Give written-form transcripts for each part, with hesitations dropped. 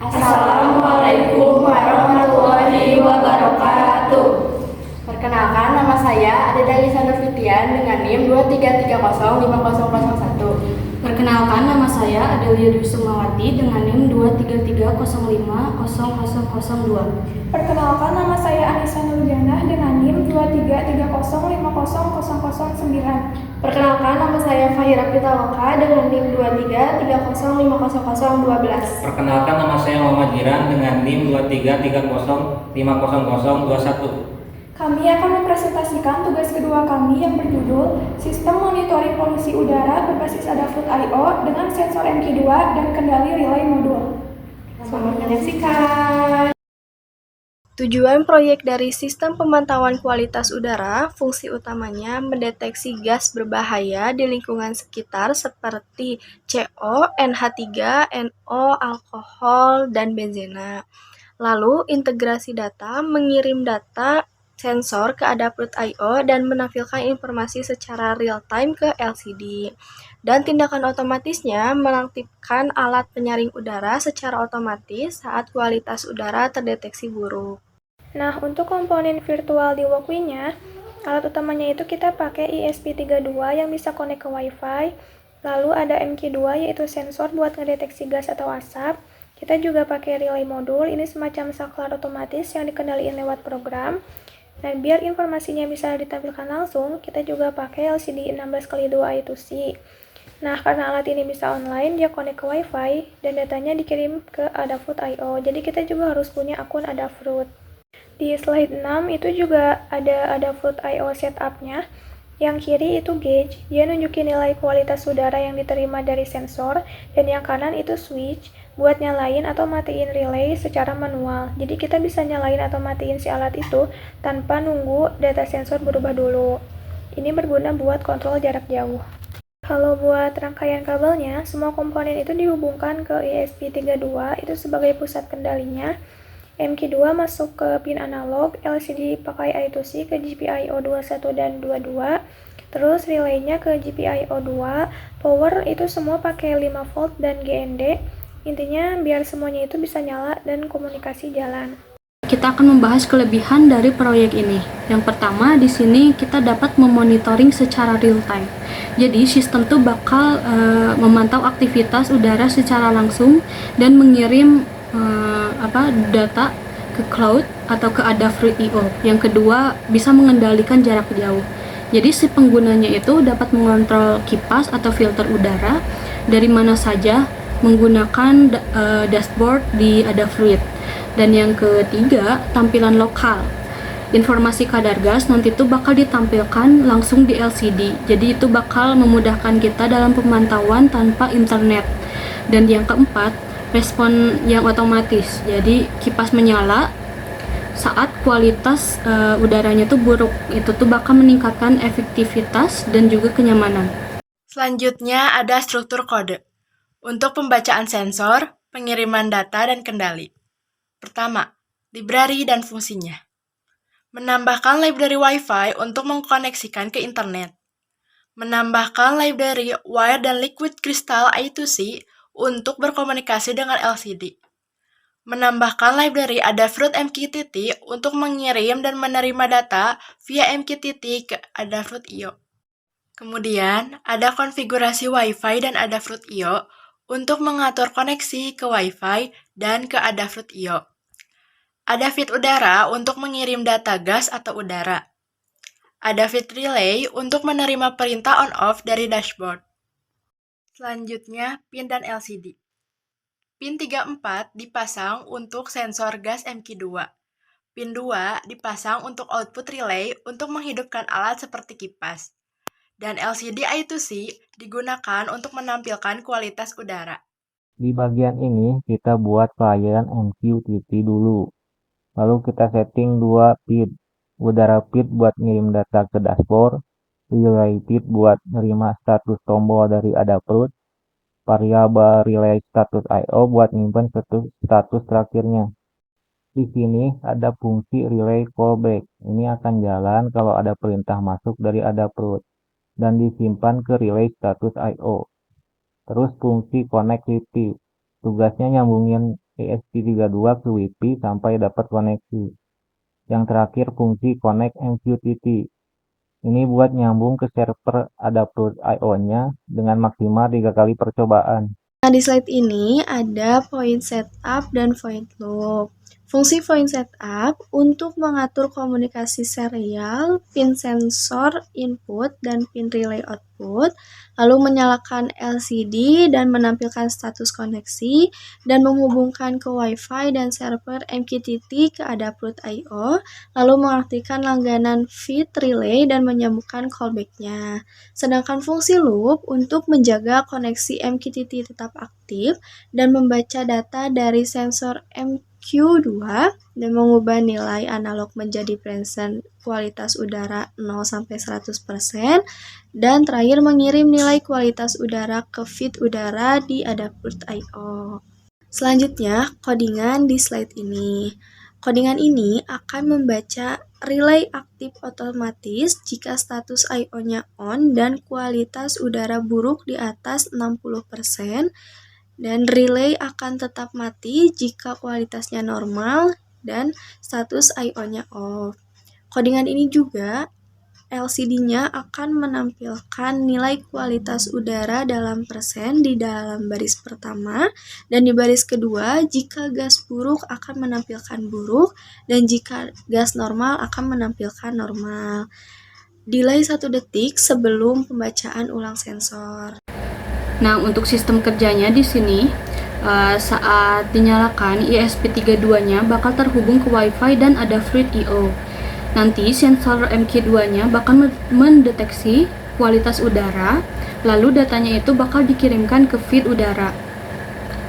Assalamualaikum warahmatullahi wabarakatuh. Perkenalkan, nama saya Adeda Lisandra Fitian dengan NIM 233050001. Perkenalkan, nama saya Adelia Dwi Sukmawati dengan NIM 233050002. Perkenalkan, nama saya Anissa Nurjanah dengan NIM 233050009. Perkenalkan, nama saya Fahira Pitaloka dengan NIM 233050012. Perkenalkan, nama saya Muhammad Jiran dengan NIM 233050021. Kami akan mempresentasikan tugas kedua kami yang berjudul Sistem Monitoring Polusi Udara berbasis Adafruit.io dengan sensor MQ2 dan kendali relay modul. Selamat menyaksikan. Tujuan proyek dari Sistem Pemantauan Kualitas Udara, fungsi utamanya mendeteksi gas berbahaya di lingkungan sekitar seperti CO, NH3, NO, alkohol, dan benzena. Lalu, integrasi data, mengirim data sensor ke Adafruit.io dan menampilkan informasi secara real-time ke LCD. Dan tindakan otomatisnya mengaktifkan alat penyaring udara secara otomatis saat kualitas udara terdeteksi buruk. Nah, untuk komponen virtual di Walkwi-nya, alat utamanya itu kita pakai ESP32 yang bisa connect ke Wi-Fi. Lalu ada MQ2 yaitu sensor buat ngedeteksi gas atau asap. Kita juga pakai relay modul, ini semacam saklar otomatis yang dikendalikan lewat program. Dan biar informasinya bisa ditampilkan langsung, kita juga pakai LCD 16x2 I2C. Nah, karena alat ini bisa online, dia connect ke Wi-Fi dan datanya dikirim ke Adafruit.io. Jadi kita juga harus punya akun Adafruit. Di slide 6 itu juga ada Adafruit.io setup-nya. Yang kiri itu gauge, dia nunjukin nilai kualitas udara yang diterima dari sensor, dan yang kanan itu switch, buat nyalain atau matiin relay secara manual. Jadi kita bisa nyalain atau matiin si alat itu tanpa nunggu data sensor berubah dulu. Ini berguna buat kontrol jarak jauh. Kalau buat rangkaian kabelnya, semua komponen itu dihubungkan ke ESP32, itu sebagai pusat kendalinya. MQ2 masuk ke pin analog, LCD pakai I2C ke GPIO 21 dan 22, terus relaynya ke GPIO 2, power itu semua pakai 5 volt dan GND. Intinya biar semuanya itu bisa nyala dan komunikasi jalan. Kita akan membahas kelebihan dari proyek ini. Yang pertama, di sini kita dapat memonitoring secara real time. Jadi, sistem itu bakal memantau aktivitas udara secara langsung dan mengirim data ke cloud atau ke Adafruit.io. Yang kedua, bisa mengendalikan jarak jauh. Jadi, si penggunanya itu dapat mengontrol kipas atau filter udara dari mana saja menggunakan dashboard di Adafruit. Dan yang ketiga, tampilan lokal. Informasi kadar gas nanti itu bakal ditampilkan langsung di LCD. Jadi itu bakal memudahkan kita dalam pemantauan tanpa internet. Dan yang keempat, respon yang otomatis. Jadi kipas menyala saat kualitas udaranya tuh buruk. Itu tuh bakal meningkatkan efektivitas dan juga kenyamanan. Selanjutnya ada struktur kode. Untuk pembacaan sensor, pengiriman data, dan kendali. Pertama, library dan fungsinya. Menambahkan library Wi-Fi untuk mengkoneksikan ke internet. Menambahkan library wire dan liquid crystal I2C untuk berkomunikasi dengan LCD. Menambahkan library Adafruit MQTT untuk mengirim dan menerima data via MQTT ke Adafruit.io. Kemudian, ada konfigurasi Wi-Fi dan Adafruit.io untuk mengatur koneksi ke Wi-Fi dan ke Adafruit.io. Ada feed udara untuk mengirim data gas atau udara. Ada feed relay untuk menerima perintah on-off dari dashboard. Selanjutnya, pin dan LCD. Pin 34 dipasang untuk sensor gas MQ2. Pin 2 dipasang untuk output relay untuk menghidupkan alat seperti kipas. Dan LCD I2C digunakan untuk menampilkan kualitas udara. Di bagian ini kita buat pelayanan MQTT dulu. Lalu kita setting 2 feed. Udara feed buat ngirim data ke dashboard, relay feed buat nerima status tombol dari Adafruit, variabel relay status.io buat nyimpen status terakhirnya. Di sini ada fungsi relay callback. Ini akan jalan kalau ada perintah masuk dari Adafruit dan disimpan ke relay status.io. Terus fungsi connectivity. Tugasnya nyambungin ESP32 ke Wi-Fi sampai dapat koneksi. Yang terakhir fungsi Connect MQTT. Ini buat nyambung ke server Adafruit IO-nya dengan maksimal 3 kali percobaan. Nah, di slide ini ada point setup dan point loop. Fungsi point setup untuk mengatur komunikasi serial, pin sensor input, dan pin relay output, lalu menyalakan LCD dan menampilkan status koneksi, dan menghubungkan ke Wi-Fi dan server MQTT ke Adafruit IO, lalu mengaktifkan langganan feed relay dan menyambungkan callback-nya. Sedangkan fungsi loop untuk menjaga koneksi MQTT tetap aktif dan membaca data dari sensor MQ2 dan mengubah nilai analog menjadi present kualitas udara 0-100% dan terakhir mengirim nilai kualitas udara ke feed udara di Adafruit IO. Selanjutnya, codingan di slide ini. Codingan ini akan membaca relay aktif otomatis jika status IO-nya on dan kualitas udara buruk di atas 60%, dan relay akan tetap mati jika kualitasnya normal dan status IO-nya off. Codingan ini juga LCD-nya akan menampilkan nilai kualitas udara dalam persen di dalam baris pertama, dan di baris kedua jika gas buruk akan menampilkan buruk, dan jika gas normal akan menampilkan normal. Delay 1 detik sebelum pembacaan ulang sensor. Nah, untuk sistem kerjanya di sini saat dinyalakan ESP32-nya bakal terhubung ke Wi-Fi dan Adafruit IO. Nanti sensor MQ2-nya bakal mendeteksi kualitas udara, lalu datanya itu bakal dikirimkan ke feed udara.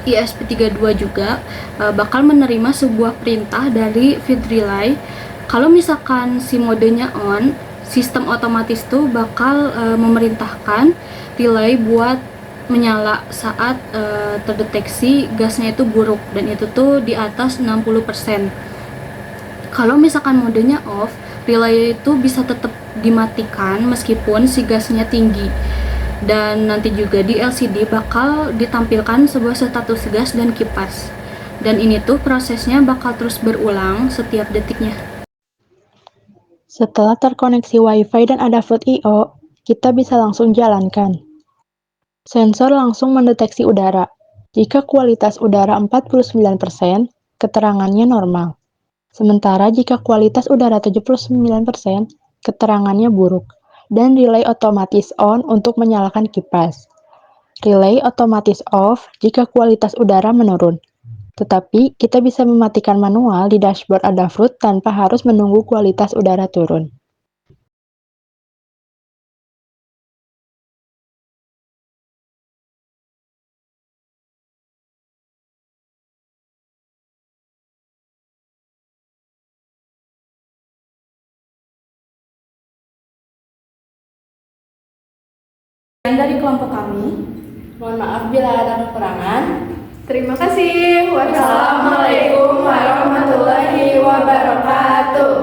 ESP32 juga bakal menerima sebuah perintah dari feed relay. Kalau misalkan si modenya on, sistem otomatis tuh bakal memerintahkan relay buat menyala saat terdeteksi gasnya itu buruk, dan itu tuh di atas 60%. Kalau misalkan modenya off, relay itu bisa tetap dimatikan meskipun si gasnya tinggi. Dan nanti juga di LCD bakal ditampilkan sebuah status gas dan kipas. Dan ini tuh prosesnya bakal terus berulang setiap detiknya. Setelah terkoneksi Wi-Fi dan Adafruit IO, kita bisa langsung jalankan. Sensor langsung mendeteksi udara. Jika kualitas udara 49%, keterangannya normal. Sementara jika kualitas udara 79%, keterangannya buruk. Dan relay otomatis on untuk menyalakan kipas. Relay otomatis off jika kualitas udara menurun. Tetapi kita bisa mematikan manual di dashboard Adafruit tanpa harus menunggu kualitas udara turun. Dari kelompok kami, mohon maaf bila ada kekurangan. Terima kasih. Wassalamualaikum warahmatullahi wabarakatuh.